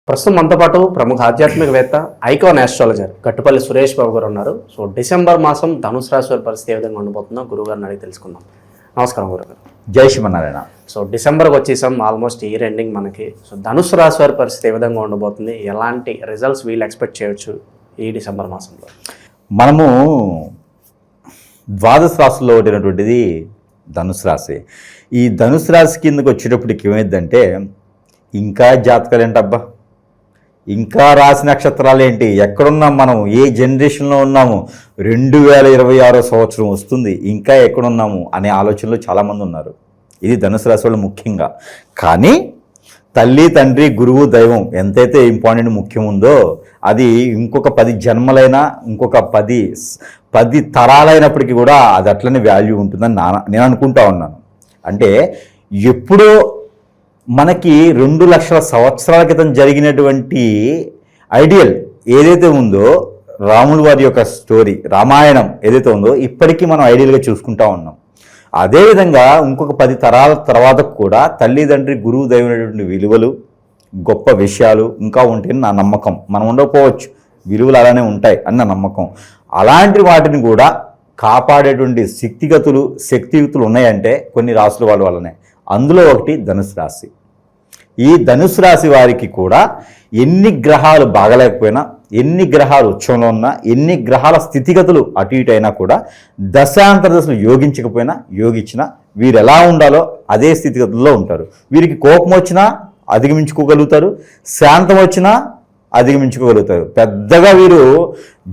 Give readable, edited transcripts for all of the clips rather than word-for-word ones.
ప్రస్తుతం మనతో పాటు ప్రముఖ ఆధ్యాత్మికవేత్త ఐకాన్ ఆస్ట్రాలజర్ గట్టుపల్లి సురేష్ బాబు గారు ఉన్నారు. సో డిసెంబర్ మాసం ధనుసు రాశి వారి పరిస్థితి ఏ విధంగా ఉండబోతుందో గురువుగారిని అడిగి తెలుసుకుందాం. నమస్కారం గురుగారు. జై శ్రీమన్నారాయణ. సో డిసెంబర్కి వచ్చేసాం, ఆల్మోస్ట్ ఇయర్ ఎండింగ్ మనకి. సో ధనుసు రాశి వారి పరిస్థితి ఏ విధంగా ఉండబోతుంది, ఎలాంటి రిజల్ట్స్ వీళ్ళు ఎక్స్పెక్ట్ చేయొచ్చు ఈ డిసెంబర్ మాసంలో? మనము ద్వాదశ రాశిలో ఉండేటువంటిది ధనుసు రాశి. ఈ ధనుసు రాశి కిందకి వచ్చేటప్పటికి ఏమైందంటే, ఇంకా జాతకాలు ఏంటబ్బా, ఇంకా రాశి నక్షత్రాలు ఏంటి, ఎక్కడున్నాం మనం, ఏ జనరేషన్లో ఉన్నాము, 2026 సంవత్సరం వస్తుంది, ఇంకా ఎక్కడున్నాము అనే ఆలోచనలో చాలామంది ఉన్నారు. ఇది ధనుసు రాశి వాళ్ళు ముఖ్యంగా. కానీ తల్లి, తండ్రి, గురువు, దైవం ఎంతైతే ఇంపార్టెంట్ ముఖ్యం ఉందో అది ఇంకొక 10 జన్మలైనా, ఇంకొక 10 తరాలైనప్పటికీ కూడా అది అట్లనే వాల్యూ ఉంటుందని నేను అనుకుంటా ఉన్నాను. అంటే ఎప్పుడో మనకి 2 లక్షల సంవత్సరాల క్రితం జరిగినటువంటి ఐడియల్ ఏదైతే ఉందో, రాముల వారి యొక్క స్టోరీ, రామాయణం ఏదైతే ఉందో, ఇప్పటికీ మనం ఐడియల్గా చూసుకుంటా ఉన్నాం. అదేవిధంగా ఇంకొక 10 తరాల తర్వాత కూడా తల్లిదండ్రి, గురువు, దైవమైనటువంటి విలువలు, గొప్ప విషయాలు ఇంకా ఉంటాయని నా నమ్మకం. మనం ఉండకపోవచ్చు, విలువలు అలానే ఉంటాయి అని నా నమ్మకం. అలాంటి వాటిని కూడా కాపాడేటువంటి శక్తియుక్తులు ఉన్నాయంటే కొన్ని రాసుల వాళ్ళ వల్లనే. అందులో ఒకటి ధనుసు రాశి. ఈ ధనుసు రాశి వారికి కూడా ఎన్ని గ్రహాలు బాగలేకపోయినా, ఎన్ని గ్రహాలు ఉచ్చంలో ఉన్నా, ఎన్ని గ్రహాల స్థితిగతులు అటు ఇటు అయినా కూడా, దశాంతర దశలు యోగించకపోయినా, యోగించినా వీరు ఎలా ఉండాలో అదే స్థితిగతుల్లో ఉంటారు. వీరికి కోపం వచ్చినా అధిగమించుకోగలుగుతారు, శాంతం వచ్చినా అధిగమించుకోగలుగుతారు. పెద్దగా వీరు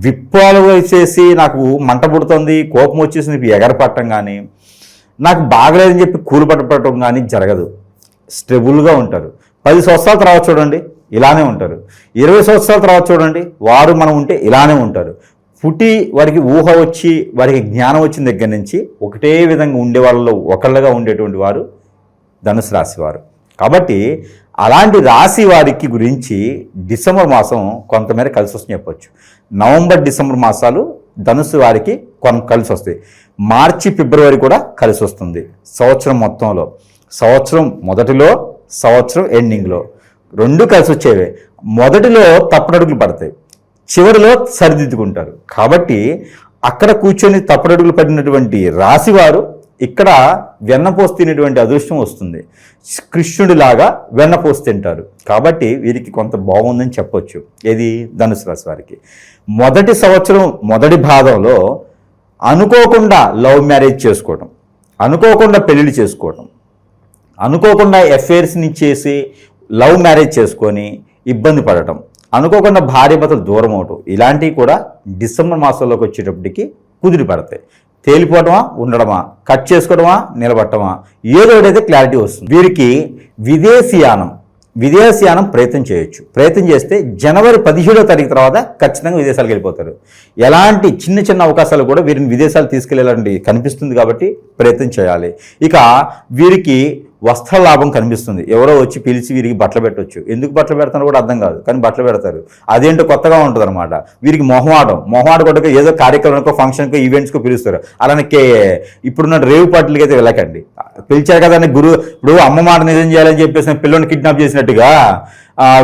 విప్పాలు చేసి నాకు మంట పుడుతుంది, కోపం వచ్చేసి ఎగరపట్టడం కానీ, నాకు బాగలేదని చెప్పి కూలిపట్టడం కానీ జరగదు. స్టెబుల్గా ఉంటారు. 10 సంవత్సరాల తర్వాత చూడండి ఇలానే ఉంటారు. 20 సంవత్సరాల తర్వాత చూడండి వారు మనం ఉంటే ఇలానే ఉంటారు. పుట్టి వారికి ఊహ వచ్చి, వారికి జ్ఞానం వచ్చిన దగ్గర నుంచి ఒకటే విధంగా ఉండే వాళ్ళలో ఒకళ్ళగా ఉండేటువంటి వారు ధనుసు రాశి వారు. కాబట్టి అలాంటి రాశి వారికి గురించి డిసెంబర్ మాసం కొంతమేర కలిసి వస్తుంది చెప్పొచ్చు. నవంబర్, డిసెంబర్ మాసాలు ధనుసు వారికి కొంత కలిసి వస్తాయి. మార్చి, ఫిబ్రవరి కూడా కలిసి వస్తుంది. సంవత్సరం మొత్తంలో, సంవత్సరం మొదటిలో, సంవత్సరం ఎండింగ్లో 2 కలిసి వచ్చేవే. మొదటిలో తప్పుడడుగులు పడతాయి, చివరిలో సరిదిద్దుకుంటారు. కాబట్టి అక్కడ కూర్చొని తప్పుడడుగులు పడినటువంటి రాశివారు ఇక్కడ వెన్నపోసి తినేటువంటి అదృష్టం వస్తుంది. కృష్ణుడిలాగా వెన్నపోసి తింటారు. కాబట్టి వీరికి కొంత బాగుందని చెప్పొచ్చు. ఏది ధనుసు రాశి వారికి. మొదటి సంవత్సరం మొదటి భాగంలో అనుకోకుండా లవ్ మ్యారేజ్ చేసుకోవడం, అనుకోకుండా పెళ్ళిళ్ళు చేసుకోవడం, అనుకోకుండా ఎఫ్ఐఆర్స్ని చేసి లవ్ మ్యారేజ్ చేసుకొని ఇబ్బంది పడటం, అనుకోకుండా భార్య భర్తలు దూరం అవటం, ఇలాంటివి కూడా డిసెంబర్ మాసంలోకి వచ్చేటప్పటికి కుదిరి పడతాయి. తేలిపోవడమా, ఉండడమా, కట్ చేసుకోవడమా, నిలబట్టమా, ఏదో ఒకటైతే క్లారిటీ వస్తుంది. వీరికి విదేశీయానం ప్రయత్నం చేయొచ్చు. ప్రయత్నం చేస్తే జనవరి 17వ తారీఖు తర్వాత ఖచ్చితంగా విదేశాలకు వెళ్ళిపోతారు. ఎలాంటి చిన్న చిన్న అవకాశాలు కూడా వీరిని విదేశాలు తీసుకెళ్లాలంటే కనిపిస్తుంది. కాబట్టి ప్రయత్నం చేయాలి. ఇక వీరికి వస్త్ర లాభం కనిపిస్తుంది. ఎవరో వచ్చి పిలిచి వీరికి బట్టలు పెట్టవచ్చు. ఎందుకు బట్టలు పెడతారో కూడా అర్థం కాదు, కానీ బట్టలు పెడతారు. అదేంటో కొత్తగా ఉంటుంది అనమాట. వీరికి మొహమాట కొట్టక ఏదో కార్యక్రమానికో, ఫంక్షన్కో, ఈవెంట్స్కో పిలుస్తారు. అలానే ఇప్పుడున్న రేవు పార్టీలకి అయితే వెళ్ళకండి. పిలిచారు కదా అని ఇప్పుడు అమ్మ మాట నిజం చేయాలని చెప్పేసి పిల్లల్ని కిడ్నాప్ చేసినట్టుగా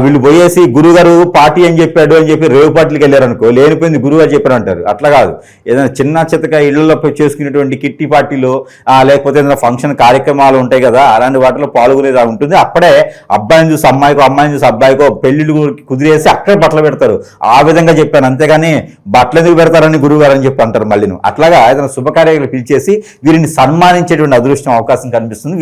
వీళ్ళు పోయేసి గురుగారు పార్టీ అని చెప్పాడు అని చెప్పి రేవు పార్టీలకు వెళ్ళారనుకో, లేనిపోయింది గురుగారు చెప్పారు అంటారు. అట్లా కాదు. ఏదైనా చిన్న చిత్తగా ఇళ్లలో చేసుకునేటువంటి కిట్టి పార్టీలో, లేకపోతే ఏదైనా ఫంక్షన్ కార్యక్రమాలు ఉంటాయి కదా, అలాంటి వాటిలో పాల్గొనేది ఉంటుంది. అప్పుడే అబ్బాయిని చూసి అమ్మాయికో, అమ్మాయిని చూసి అబ్బాయికో పెళ్లిళ్ళు కుదిరేసి అక్కడ బట్టలు పెడతారు. ఆ విధంగా చెప్పాను. అంతేగాని బట్టలు ఎందుకు పెడతారని గురువుగారు అని చెప్పి అంటారు. మళ్ళీ అట్లాగా ఏదైనా శుభకార్యాలు పిలిచేసి వీరిని సన్మానించేటువంటి అదృష్టం, అవకాశం కనిపిస్తుంది.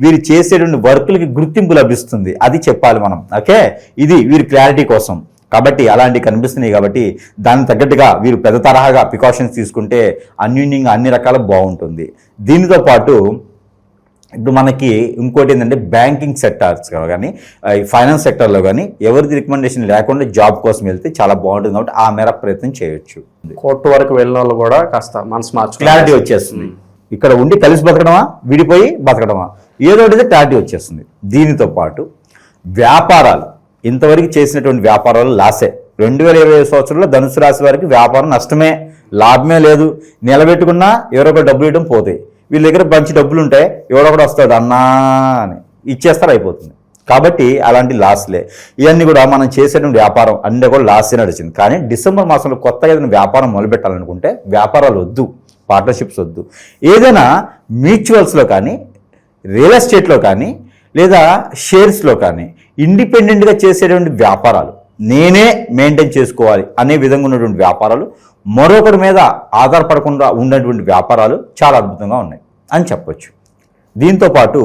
వీరు చేసేటువంటి వర్కులకి గుర్తింపు లభిస్తుంది. అది చెప్పాలి మనం. ఓకే, ఇది వీరి క్లారిటీ కోసం. కాబట్టి అలాంటివి కనిపిస్తున్నాయి. కాబట్టి దానికి తగ్గట్టుగా వీరు పెద్ద తరహాగా ప్రికాషన్స్ తీసుకుంటే అన్యూన్యంగా అన్ని రకాల బాగుంటుంది. దీనితో పాటు ఇప్పుడు మనకి ఇంకోటి ఏంటంటే, బ్యాంకింగ్ సెక్టార్స్ కానీ, ఫైనాన్స్ సెక్టర్లో కానీ ఎవరిది రికమెండేషన్ లేకుండా జాబ్ కోసం వెళ్తే చాలా బాగుంటుంది. కాబట్టి ఆ మేర ప్రయత్నం చేయొచ్చు. కోర్టు వరకు వెళ్ళిన వాళ్ళు కూడా కాస్త మనసు మార్చు, క్లారిటీ వచ్చేస్తుంది. ఇక్కడ ఉండి కలిసి బతకడమా, విడిపోయి బతకడమా, ఏదో ఒకటి క్లారిటీ వచ్చేస్తుంది. దీనితో పాటు వ్యాపారాలు, ఇంతవరకు చేసినటువంటి వ్యాపారాలు లాసే. 2020 సంవత్సరంలో ధనుసు రాశి వారికి వ్యాపారం నష్టమే, లాభమే లేదు. నిలబెట్టుకున్నా ఎవరో ఒక డబ్బులు ఇవ్వడం పోతాయి. వీళ్ళ దగ్గర మంచి డబ్బులు ఉంటాయి, ఎవరో ఒకటి వస్తాడు అన్నా అని ఇచ్చేస్తారు, అయిపోతుంది. కాబట్టి అలాంటి లాస్లే. ఇవన్నీ కూడా మనం చేసేటువంటి వ్యాపారం అన్నీ కూడా లాసే నడిచింది. కానీ డిసెంబర్ మాసంలో కొత్తగా ఏదైనా వ్యాపారం మొదలుపెట్టాలనుకుంటే వ్యాపారాలు వద్దు, పార్ట్నర్షిప్స్ వద్దు. ఏదైనా మ్యూచువల్స్లో కానీ, రియల్ ఎస్టేట్లో కానీ, లేదా షేర్స్లో కానీ ఇండిపెండెంట్గా చేసేటువంటి వ్యాపారాలు, నేనే మెయింటైన్ చేసుకోవాలి అనే విధంగా ఉన్నటువంటి వ్యాపారాలు, మరొకరి మీద ఆధారపడకుండా ఉన్నటువంటి వ్యాపారాలు చాలా అద్భుతంగా ఉన్నాయి అని చెప్పొచ్చు. దీంతోపాటు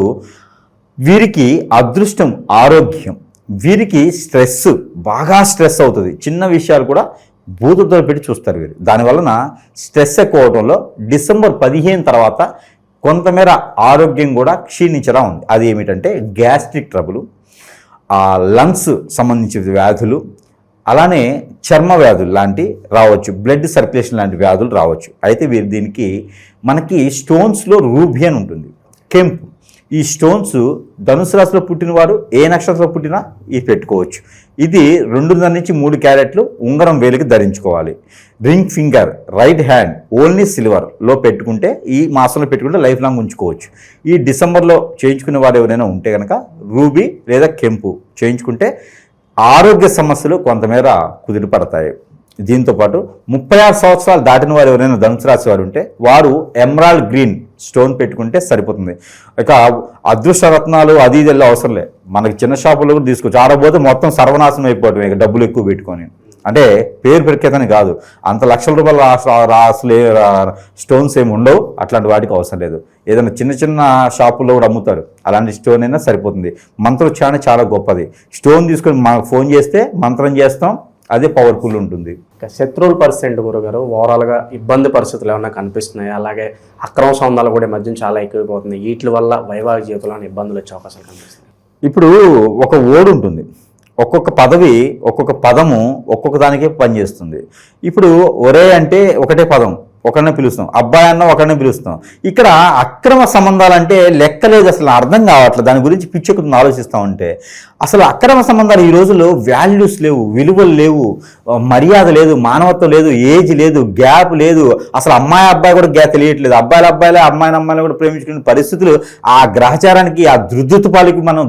వీరికి అదృష్టం, ఆరోగ్యం, వీరికి స్ట్రెస్, బాగా స్ట్రెస్ అవుతుంది. చిన్న విషయాలు కూడా భూతతో పెట్టి చూస్తారు వీరు. దానివలన స్ట్రెస్ ఎక్కువ అవడంలో డిసెంబర్ 15 తర్వాత కొంతమేర ఆరోగ్యం కూడా క్షీణించడం ఉంది. అది ఏమిటంటే గ్యాస్ట్రిక్ ట్రబుల్, లంగ్స్ సంబంధించిన వ్యాధులు, అలానే చర్మ వ్యాధులు లాంటి రావచ్చు, బ్లడ్ సర్క్యులేషన్ లాంటి వ్యాధులు రావచ్చు. అయితే వీరు దీనికి మనకి స్టోన్స్లో రూబీ అని ఉంటుంది, కెంపు. ఈ స్టోన్స్ ధనుసు రాశిలో పుట్టిన వారు ఏ నక్షత్రంలో పుట్టినా ఇది పెట్టుకోవచ్చు. ఇది 2.5 నుంచి 3 క్యారెట్లు ఉంగరం వేలికి ధరించుకోవాలి. Ring finger, right hand only సిల్వర్లో పెట్టుకుంటే, ఈ మాసంలో పెట్టుకుంటే లైఫ్ లాంగ్ ఉంచుకోవచ్చు. ఈ డిసెంబర్లో చేయించుకునే వారు ఎవరైనా ఉంటే కనుక రూబీ లేదా కెంపు చేయించుకుంటే ఆరోగ్య సమస్యలు కొంతమేర కుదిరిపడతాయి. దీంతోపాటు 36 సంవత్సరాలు దాటిన వారు ఎవరైనా ధనుసు రాశి వారు ఉంటే వారు ఎమరాల్డ్ గ్రీన్ స్టోన్ పెట్టుకుంటే సరిపోతుంది. ఇక అదృష్ట రత్నాలు అది ఇది అవసరం లేదు, మనకి చిన్న షాపులో కూడా తీసుకోవచ్చు. ఆడబోతే మొత్తం సర్వనాశనం అయిపోవటం, ఇక డబ్బులు ఎక్కువ పెట్టుకొని. అంటే పేరు ప్రఖ్యాతని కాదు, అంత లక్షల రూపాయల అసలు స్టోన్స్ ఏమి ఉండవు, అట్లాంటి వాటికి అవసరం లేదు. ఏదైనా చిన్న చిన్న షాపుల్లో కూడా అమ్ముతారు, అలాంటి స్టోన్ అయినా సరిపోతుంది. మంత్రోచ్చారణ చాలా గొప్పది. స్టోన్ తీసుకొని మాకు ఫోన్ చేస్తే మంత్రం చేస్తాం, అదే పవర్ఫుల్ ఉంటుంది. శత్రువుల పరిస్థితి గురుగారు, ఓవరాల్గా ఇబ్బంది పరిస్థితులు ఏమైనా కనిపిస్తున్నాయి? అలాగే అక్రమ సంబంధాలు కూడా మధ్య చాలా ఎక్కువైపోతుంది. వీటి వల్ల వైవాహిక జీవితంలో ఇబ్బందులు వచ్చే అవకాశాలు కనిపిస్తున్నాయి. ఇప్పుడు ఒక ఓడు ఉంటుంది, ఒక్కొక్క పదవి, ఒక్కొక్క పదము ఒక్కొక్క దానికే పనిచేస్తుంది. ఇప్పుడు ఒరే అంటే ఒకటే పదం, ఒకరినే పిలుస్తాం. అబ్బాయి అన్న ఒకరినే పిలుస్తాం. ఇక్కడ అక్రమ సంబంధాలు అంటే లెక్కలేదు, అసలు అర్థం కావట్లేదు. దాని గురించి పిచ్చెక్కుతుంది ఆలోచిస్తూ ఉంటే. అసలు అక్రమ సంబంధాలు ఈ రోజుల్లో వాల్యూస్ లేవు, విలువలు లేవు, మర్యాద లేదు, మానవత్వం లేదు, ఏజ్ లేదు, గ్యాప్ లేదు. అసలు అమ్మాయి అబ్బాయి కూడా గ్యాప్ తెలియట్లేదు. అబ్బాయిలే అమ్మాయిని కూడా ప్రేమించుకునే పరిస్థితులు ఆ గ్రహచారానికి, ఆ ధృతుపాలికి మనం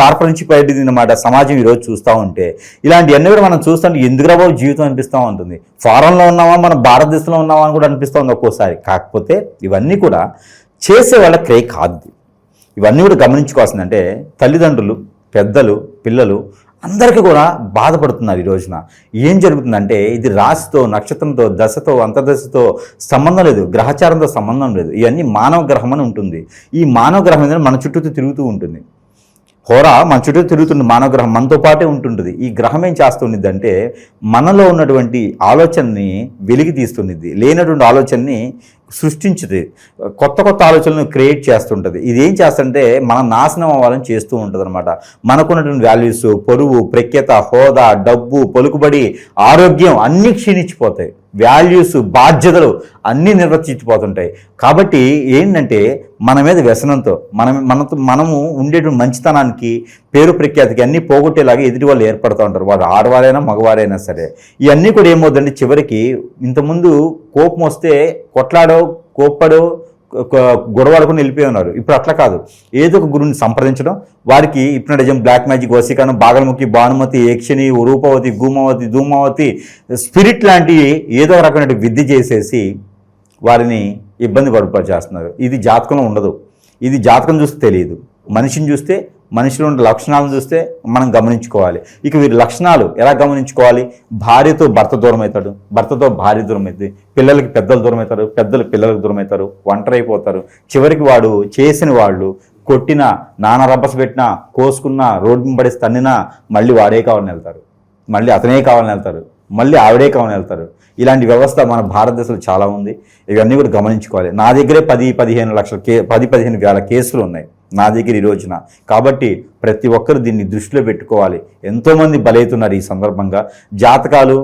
దార్పరించి పడింది అన్నమాట సమాజం ఈరోజు చూస్తూ ఉంటే. ఇలాంటివన్నీ కూడా మనం చూస్తుంటే ఎందుకు రాబో జీవితం అనిపిస్తూ ఉంటుంది. ఫారెన్లో ఉన్నామా, మన భారతదేశంలో ఉన్నామా అని కూడా అనిపిస్తూ ఉంది ఒక్కోసారి. కాకపోతే ఇవన్నీ కూడా చేసే వాళ్ళ క్రే కాదు. ఇవన్నీ కూడా గమనించుకోవాల్సిందంటే తల్లిదండ్రులు, పెద్దలు, పిల్లలు అందరికీ కూడా బాధపడుతున్నారు ఈ రోజున. ఏం జరుగుతుందంటే ఇది రాశితో, నక్షత్రంతో, దశతో, అంతర్దశతో సంబంధం లేదు, గ్రహచారంతో సంబంధం లేదు. ఇవన్నీ మానవ గ్రహం అని ఉంటుంది. ఈ మానవ గ్రహం అనేది మన చుట్టూ తిరుగుతూ ఉంటుంది. హోరా మన చుట్టూ తిరుగుతుంది, మానవ గ్రహం మనతో పాటే ఉంటుంటుంది. ఈ గ్రహం ఏం చేస్తుంది అంటే మనలో ఉన్నటువంటి ఆలోచనని వెలికి తీస్తుంది, లేనటువంటి ఆలోచనని సృష్టించుతుంది, కొత్త ఆలోచనలను క్రియేట్ చేస్తుంటుంది. ఇది ఏం చేస్తుంటే మనం నాశనం అవ్వాలని చేస్తూ ఉంటుంది అనమాట. మనకున్నటువంటి వాల్యూస్, పొరుగు, ప్రఖ్యాత, హోదా, డబ్బు, పలుకుబడి, ఆరోగ్యం అన్నీ క్షీణించిపోతాయి. వాల్యూస్, బాధ్యతలు అన్నీ నిర్వర్తించిపోతుంటాయి. కాబట్టి ఏంటంటే మన మీద వ్యసనంతో మనము ఉండేటువంటి మంచితనానికి, పేరు ప్రఖ్యాతికి అన్నీ పోగొట్టేలాగా ఎదుటి వాళ్ళు ఏర్పడుతూ ఉంటారు. వారు ఆడవారైనా మగవారైనా సరే. ఇవన్నీ కూడా ఏమవుతుందంటే చివరికి ఇంతకుముందు కోపం వస్తే కొట్లాడో, కోప్పడో, గొడవడుకుని వెళ్ళిపోయి ఉన్నారు. ఇప్పుడు అట్లా కాదు, ఏదో ఒక గురువుని సంప్రదించడం, వారికి హిప్నటిజం, బ్లాక్ మ్యాజిక్, వశీకరణం, బాగలముఖి, భానుమతి, యక్షిణి, రూపవతి, గుమవతి, ధూమవతి, స్పిరిట్ లాంటి ఏదో రకమైన విద్య చేసేసి వారిని ఇబ్బంది పడిచేస్తున్నారు. ఇది జాతకంలో ఉండదు. ఇది జాతకం చూస్తే తెలియదు, మనిషిని చూస్తే, మనిషిలో ఉండే లక్షణాలను చూస్తే మనం గమనించుకోవాలి. ఇక వీరి లక్షణాలు ఎలా గమనించుకోవాలి? భార్యతో భర్త దూరం అవుతాడు, భర్తతో భార్య దూరం అవుతుంది, పిల్లలకి పెద్దలు దూరం అవుతారు, పెద్దలు పిల్లలకు దూరం అవుతారు, ఒంటరి అయిపోతారు. చివరికి వాడు చేసిన వాళ్ళు కొట్టినా, నాన్న రబ్బస్ పెట్టినా, కోసుకున్నా, రోడ్డు పడేసి తన్నినా మళ్ళీ వాడే కావాలని వెళ్తారు, మళ్ళీ అతనే కావాలని వెళ్తారు, మళ్ళీ ఆవిడే కావాలని వెళ్తారు. ఇలాంటి వ్యవస్థ మన భారతదేశంలో చాలా ఉంది. ఇవన్నీ కూడా గమనించుకోవాలి. నా దగ్గరే 10-15 లక్షల 10-15 వేల కేసులు ఉన్నాయి నా దగ్గర ఈ రోజున. కాబట్టి ప్రతి ఒక్కరు దీన్ని దృష్టిలో పెట్టుకోవాలి. ఎంతోమంది బలవుతున్నారు ఈ సందర్భంగా. జాతకాలు,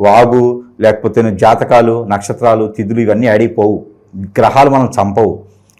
వాగు, లేకపోతే జాతకాలు, నక్షత్రాలు, తిథులు ఇవన్నీ ఆడిపోవు. గ్రహాలు మనం చంపవు,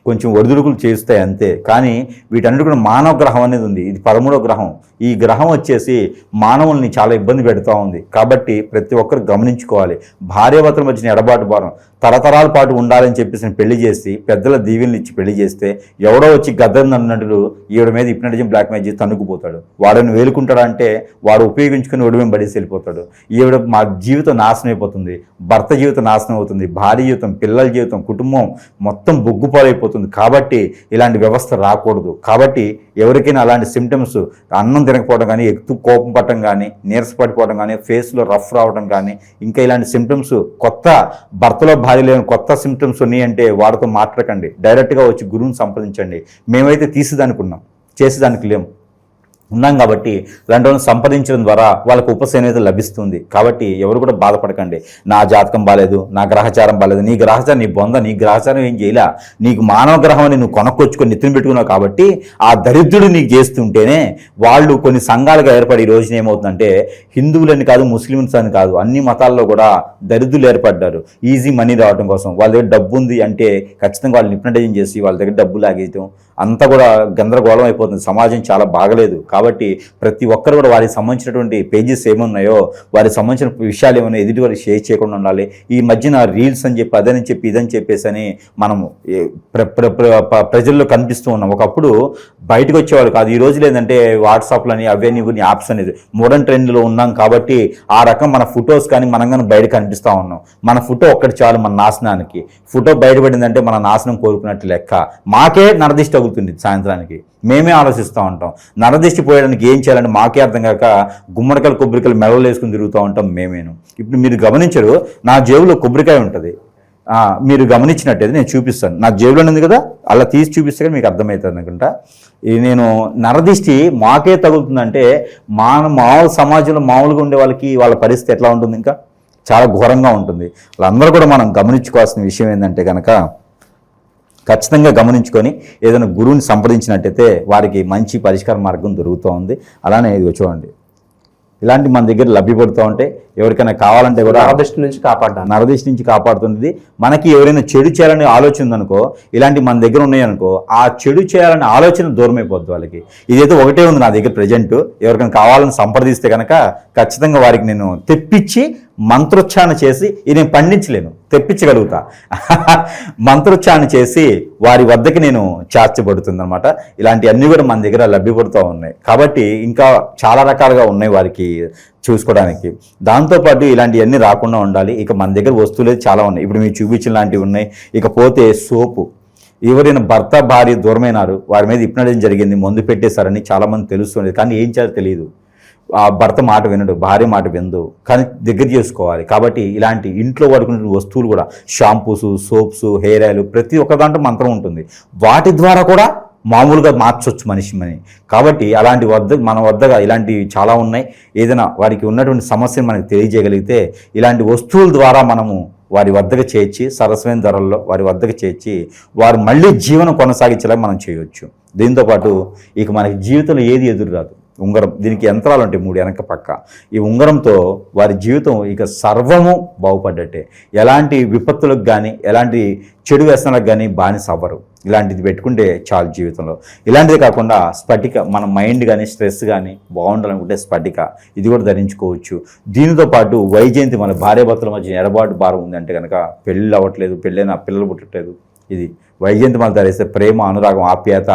కొంచెం ఒడిదుడుకులు చేస్తాయి అంతే. కానీ వీటన్నిటి కూడా మానవ గ్రహం అనేది ఉంది. ఇది 13వ గ్రహం. ఈ గ్రహం వచ్చేసి మానవుల్ని చాలా ఇబ్బంది పెడుతూ ఉంది. కాబట్టి ప్రతి ఒక్కరు గమనించుకోవాలి. భార్యాభర్తల మధ్యన ఎడబాటు భారం, తరతరాల పాటు ఉండాలని చెప్పేసి పెళ్లి చేసి పెద్దల దీవెనలు ఇచ్చి పెళ్లి చేస్తే ఎవడో వచ్చి గద్దరు అన్నట్లు ఈవిడ మీద హిప్నటిజం బ్లాక్ మ్యాజిక్ తన్నుకుపోతాడు. వాడిని వేలుకుంటాడా అంటే వాడు ఉపయోగించుకుని ఒడిమేం పడేసి వెళ్ళిపోతాడు. ఈవిడ మా జీవితం నాశనం అయిపోతుంది, భర్త జీవితం నాశనం అవుతుంది, భార్య జీవితం, పిల్లల జీవితం, కుటుంబం మొత్తం బొగ్గుపాలైపోతుంది. కాబట్టి ఇలాంటి వ్యవస్థ రాకూడదు. కాబట్టి ఎవరికైనా అలాంటి సిమ్టమ్స్, అన్నం తినకపోవడం కానీ, ఎక్కువ కోపం పట్టడం కానీ, నీరసపడిపోవడం కానీ, ఫేస్లో రఫ్ రావడం కానీ, ఇంకా ఇలాంటి సిమ్టమ్స్, కొత్త భర్తలో భార్య లేని కొత్త సిమ్టమ్స్ ఉన్నాయంటే వాడితో మాట్లాడకండి, డైరెక్ట్గా వచ్చి గురువుని సంప్రదించండి. మేమైతే తీసేదానికి ఉన్నాం, చేసేదానికి లేము, ఉన్నాం. కాబట్టి ఇలాంటి వాళ్ళని సంపాదించడం ద్వారా వాళ్ళకు ఉపశమనం అనేది లభిస్తుంది. కాబట్టి ఎవరు కూడా బాధపడకండి, నా జాతకం బాలేదు, నా గ్రహచారం బాలేదు. నీ గ్రహచారం నీ బొంద, నీ గ్రహచారం ఏం చేయలే. నీకు మానవ గ్రహం అని నువ్వు కొనుక్కొచ్చుకొని నెత్తిన పెట్టుకున్నావు. కాబట్టి ఆ దరిద్రుడు నీకు చేస్తుంటేనే వాళ్ళు కొన్ని సంఘాలుగా ఏర్పడి ఈ రోజున ఏమవుతుందంటే హిందువులని కాదు, ముస్లిమ్స్ అని కాదు, అన్ని మతాల్లో కూడా దరిద్రులు ఏర్పడ్డారు ఈజీ మనీ రావడం కోసం. వాళ్ళ దగ్గర డబ్బు ఉంది అంటే ఖచ్చితంగా వాళ్ళు హిప్నటైజేషన్ చేసి వాళ్ళ దగ్గర డబ్బు లాగేయటం అంతా కూడా గందరగోళం అయిపోతుంది. సమాజం చాలా బాగలేదు. కాబట్టి ప్రతి ఒక్కరు కూడా వారికి సంబంధించినటువంటి పేజెస్ ఏమున్నాయో, వారికి సంబంధించిన విషయాలు ఏమైనా ఎదుటి వారికి షేర్ చేయకుండా ఉండాలి. ఈ మధ్యన రీల్స్ అని చెప్పి అదని చెప్పి ఇదని చెప్పేసి అని మనము ప్రజల్లో కనిపిస్తూ ఉన్నాం. ఒకప్పుడు బయటకు వచ్చేవాళ్ళు కాదు. ఈ రోజులు ఏంటంటే వాట్సాప్లని అవన్నీ కొన్ని యాప్స్ అనేది మోడర్న్ ట్రెండ్లో ఉన్నాం. కాబట్టి ఆ రకం మన ఫొటోస్ కానీ మనం కానీ బయట కనిపిస్తూ ఉన్నాం. మన ఫోటో ఒక్కటి చాలు మన నాశనానికి. ఫోటో బయటపడిందంటే మన నాశనం కోరుకున్నట్టు లెక్క. మాకే నరదిష్టి తగులుతుంది సాయంత్రానికి. మేమే ఆలోచిస్తూ ఉంటాం నరదిష్టి పోయడానికి ఏం చేయాలంటే మాకే అర్థం కాక గుమ్మడికాయలు కొబ్బరికాయలు మెడలు వేసుకుని తిరుగుతూ ఉంటాం మేమేను. ఇప్పుడు మీరు గమనించరు, నా జేబులో కొబ్బరికాయ ఉంటుంది. మీరు గమనించినట్టయితే నేను చూపిస్తాను. నా జేబులో ఉంది కదా, అలా తీసి చూపిస్తే కానీ మీకు అర్థమవుతుంది అనుకుంటా. నేను నరదిష్టి మాకే తగులుతుందంటే మామూలు సమాజంలో మామూలుగా ఉండే వాళ్ళ పరిస్థితి ఎట్లా ఉంటుంది? ఇంకా చాలా ఘోరంగా ఉంటుంది. వాళ్ళందరూ కూడా మనం గమనించుకోవాల్సిన విషయం ఏంటంటే కనుక ఖచ్చితంగా గమనించుకొని ఏదైనా గురువుని సంప్రదించినట్టయితే వారికి మంచి పరిష్కార మార్గం దొరుకుతూ ఉంది. అలానే ఇది చూడండి, ఇలాంటి మన దగ్గర లభ్యపడుతూ ఉంటే ఎవరికైనా కావాలంటే కూడా నరదిష్టి నుంచి కాపాడుతుంది. మనకి ఎవరైనా చెడు చేయాలనే ఆలోచన ఉందనుకో, ఇలాంటి మన దగ్గర ఉన్నాయనుకో, ఆ చెడు చేయాలనే ఆలోచన దూరం అయిపోద్ది వాళ్ళకి. ఇదైతే ఒకటే ఉంది నా దగ్గర ప్రజెంట్. ఎవరికైనా కావాలని సంప్రదిస్తే కనుక ఖచ్చితంగా వారికి నేను తెప్పించి మంత్రోచ్చారణ చేసి, ఇది నేను పండించలేను, తెప్పించగలుగుతా. మంత్రోచ్చారణ చేసి వారి వద్దకి నేను చేర్చబడుతుంది అనమాట. ఇలాంటివన్నీ కూడా మన దగ్గర లభ్యపడుతూ ఉన్నాయి. కాబట్టి ఇంకా చాలా రకాలుగా ఉన్నాయి వారికి చూసుకోవడానికి. దాంతోపాటు ఇలాంటివన్నీ రాకుండా ఉండాలి. ఇక మన దగ్గర వస్తువులు చాలా ఉన్నాయి. ఇప్పుడు మీరు చూపించిన లాంటివి ఉన్నాయి. ఇకపోతే సోపు, ఎవరైనా భర్త భార్య దూరమైనారు, వారి మీద హిప్నటైజేషన్ జరిగింది, మందు పెట్టేశారని చాలామంది తెలుస్తుంది. కానీ ఏం చేయాలో తెలియదు. ఆ భర్త మాట వినడు, భార్య మాట వినదు, కానీ దగ్గర చేసుకోవాలి. కాబట్టి ఇలాంటి ఇంట్లో వాడుకునే వస్తువులు కూడా షాంపూస్, సోప్స్, హెయిర్ ఆయిల్, ప్రతి ఒక్క దాంట్లో మంత్రం ఉంటుంది. వాటి ద్వారా కూడా మామూలుగా మార్చవచ్చు మనిషిని. కాబట్టి అలాంటి మన వద్దగా ఇలాంటివి చాలా ఉన్నాయి. ఏదైనా వారికి ఉన్నటువంటి సమస్యను మనకు తెలియజేయగలిగితే ఇలాంటి వస్తువుల ద్వారా మనము వారి వద్దకు చేర్చి సరసమైన ధరల్లో వారి వద్దకు చేర్చి వారు మళ్ళీ జీవనం కొనసాగించేలా మనం చేయవచ్చు. దీంతోపాటు ఇక మనకి జీవితంలో ఏది ఎదురు రాదు. ఉంగరం, దీనికి యంత్రాలు ఉంటాయి 3 వెనక పక్క. ఈ ఉంగరంతో వారి జీవితం ఇక సర్వము బాగుపడ్డట్టే. ఎలాంటి విపత్తులకు కానీ ఎలాంటి చెడు వ్యసనాలకు కానీ బానిస అవ్వరు. ఇలాంటిది పెట్టుకుంటే చాలు జీవితంలో. ఇలాంటిది కాకుండా స్ఫటిక, మన మైండ్ కానీ స్ట్రెస్ కానీ బాగుండాలనుకుంటే స్ఫటిక, ఇది కూడా ధరించుకోవచ్చు. దీనితో పాటు వైజయంతి, మన భార్యాభర్తల మధ్య ఎడబాటు భారం ఉందంటే కనుక పెళ్ళి అవ్వట్లేదు, పెళ్ళైనా పిల్లలు పుట్టట్లేదు, ఇది వైజయంతి మన ధరిస్తే ప్రేమ, అనురాగం, ఆప్యాయత,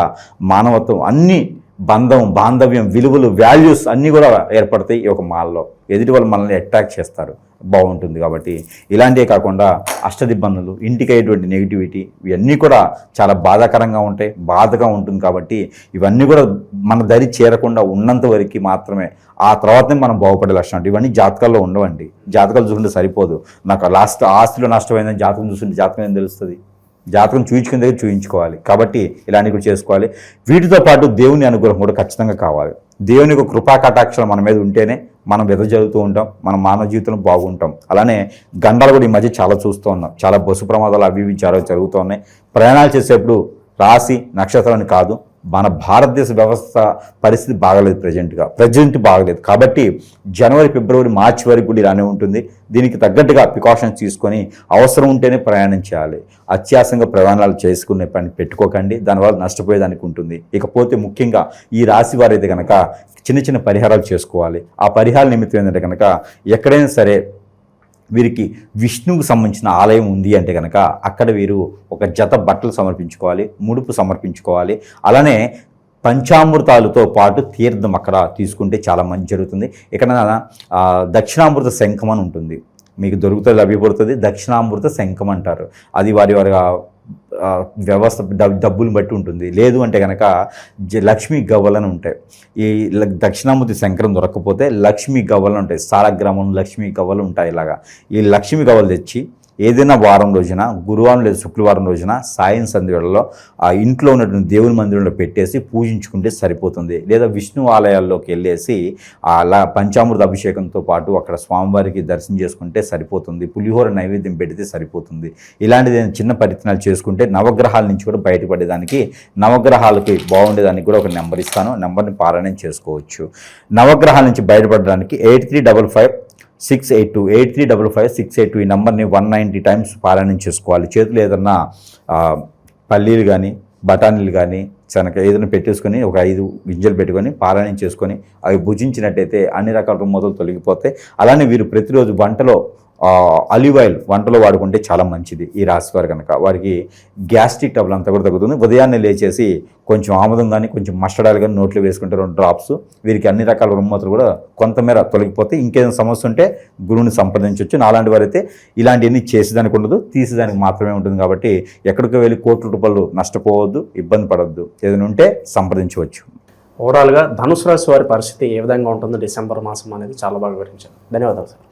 మానవత్వం, అన్నీ బంధం, బాంధవ్యం, విలువలు, వాల్యూస్ అన్నీ కూడా ఏర్పడతాయి ఈ ఒక మాల్లో. ఎదుటి వాళ్ళు మనల్ని అట్రాక్ట్ చేస్తారు, బాగుంటుంది. కాబట్టి ఇలాంటివే కాకుండా అష్టదిబ్బందులు, ఇంటికి అయ్యేటువంటి నెగిటివిటీ, ఇవన్నీ కూడా చాలా బాధాకరంగా ఉంటాయి, బాధగా ఉంటుంది. కాబట్టి ఇవన్నీ కూడా మన దరి చేరకుండా ఉన్నంత వరకు మాత్రమే ఆ తర్వాతనే మనం బాగుపడే లక్షణం. ఇవన్నీ జాతకాల్లో ఉండవండి. జాతకాలు చూసుకుంటే సరిపోదు. నాకు లాస్ట్ ఆస్తిలో నష్టమైందని జాతకం చూస్తుంటే జాతకం ఏం తెలుస్తుంది? జాతకం చూయించుకునే దగ్గర చూయించుకోవాలి. కాబట్టి ఇలాంటివి కూడా చేసుకోవాలి. వీటితో పాటు దేవుని అనుగ్రహం కూడా ఖచ్చితంగా కావాలి. దేవుని యొక్క కృపా కటాక్షలు మన మీద ఉంటేనే మనం వెదజల్లుతూ ఉంటాం, మన మానవ జీవితంలో బాగుంటాం. అలానే గండాలు కూడా ఈ మధ్య చాలా చూస్తూ ఉన్నాం. చాలా బస్సు ప్రమాదాలు అవి ఇవి చాలా జరుగుతూ ఉన్నాయి. ప్రయాణాలు చేసేప్పుడు రాశి నక్షత్రాన్ని కాదు, మన భారతదేశ వ్యవస్థ పరిస్థితి బాగలేదు, ప్రజెంట్ బాగలేదు. కాబట్టి జనవరి, ఫిబ్రవరి, మార్చి వరకు కూడా ఇలానే ఉంటుంది. దీనికి తగ్గట్టుగా ప్రికాషన్స్ తీసుకొని అవసరం ఉంటేనే ప్రయాణం చేయాలి. అత్యాసంగా ప్రయాణాలు చేసుకునే పని పెట్టుకోకండి, దానివల్ల నష్టపోయేదానికి ఉంటుంది. ఇకపోతే ముఖ్యంగా ఈ రాశి వారైతే కనుక చిన్న చిన్న పరిహారాలు చేసుకోవాలి. ఆ పరిహార నిమిత్తం ఏంటంటే కనుక ఎక్కడైనా సరే వీరికి విష్ణువుకు సంబంధించిన ఆలయం ఉంది అంటే కనుక అక్కడ వీరు ఒక జత బట్టలు సమర్పించుకోవాలి, ముడుపు సమర్పించుకోవాలి. అలానే పంచామృతాలతో పాటు తీర్థం అక్కడ తీసుకుంటే చాలా మంచి జరుగుతుంది. ఇక్కడ దక్షిణామృత శంఖం అని ఉంటుంది, మీకు దొరుకుతుంది, లభ్యపడుతుంది. దక్షిణామృత శంఖం అంటారు. అది వారి వ్యవస్థ డబ్బులు బట్టి ఉంటుంది. లేదు అంటే కనుక లక్ష్మీ గవ్వలను ఉంటాయి. ఈ దక్షిణామూర్తి శంకరం దొరకకపోతే లక్ష్మీ గవ్వలు ఉంటాయి. సాలగ్రామం లక్ష్మీ గవ్వలు ఉంటాయి. ఇలాగా ఈ లక్ష్మీ గవ్వలు తెచ్చి ఏదైనా వారం రోజున, గురువారం లేదా శుక్రవారం రోజున సాయం సంధ్యలో ఆ ఇంట్లో ఉన్నటువంటి దేవుని మందిరంలో పెట్టేసి పూజించుకుంటే సరిపోతుంది. లేదా విష్ణు ఆలయాల్లోకి వెళ్ళేసి అలా పంచామృత అభిషేకంతో పాటు అక్కడ స్వామివారికి దర్శనం చేసుకుంటే సరిపోతుంది. పులిహోర నైవేద్యం పెడితే సరిపోతుంది. ఇలాంటిది చిన్న పరిత్నాలు చేసుకుంటే నవగ్రహాల నుంచి కూడా బయటపడేదానికి, నవగ్రహాలకి బాగుండేదానికి కూడా ఒక నెంబర్ ఇస్తాను, నెంబర్ని పారాయణం చేసుకోవచ్చు. నవగ్రహాల నుంచి బయటపడడానికి 8355-682 ఈ నెంబర్ని 190 టైమ్స్ పారాయణం చేసుకోవాలి. చేతులు ఏదన్నా పల్లీలు కానీ బఠానీలు కానీ శనగ ఏదైనా పెట్టేసుకొని ఒక 5 గింజలు పెట్టుకొని పారాయణం చేసుకొని అవి భుజించినట్టయితే అన్ని రకాల రుగ్మతలు తొలగిపోతాయి. అలానే వీరు ప్రతిరోజు వంటలో ఆలివ్ ఆయిల్ వంటలో వాడుకుంటే చాలా మంచిది. ఈ రాశి వారు కనుక వారికి గ్యాస్ట్రిక్ ట్రబుల్ అంతా కూడా తగ్గుతుంది. ఉదయాన్నే లేచేసి కొంచెం ఆముదం కానీ కొంచెం మస్టర్డ్ ఆయిల్ కానీ నోట్లో వేసుకుంటే 2 డ్రాప్స్ వీరికి అన్ని రకాల రుగ్మతలు కూడా కొంతమేర తొలగిపోతే. ఇంకేదైనా సమస్య ఉంటే గురువుని సంప్రదించవచ్చు. నాలాంటి వారైతే ఇలాంటివన్నీ చేసేదానికి ఉండదు, తీసేదానికి మాత్రమే ఉంటుంది. కాబట్టి ఎక్కడికి వెళ్ళి కోట్ల రూపాయలు నష్టపోవద్దు, ఇబ్బంది పడవద్దు. ఏదైనా ఉంటే సంప్రదించవచ్చు. ఓవరాల్గా ధనుసు రాశి వారి పరిస్థితి ఏ విధంగా ఉంటుందో డిసెంబర్ మాసం అనేది చాలా బాగా వివరించారు. ధన్యవాదాలు సార్.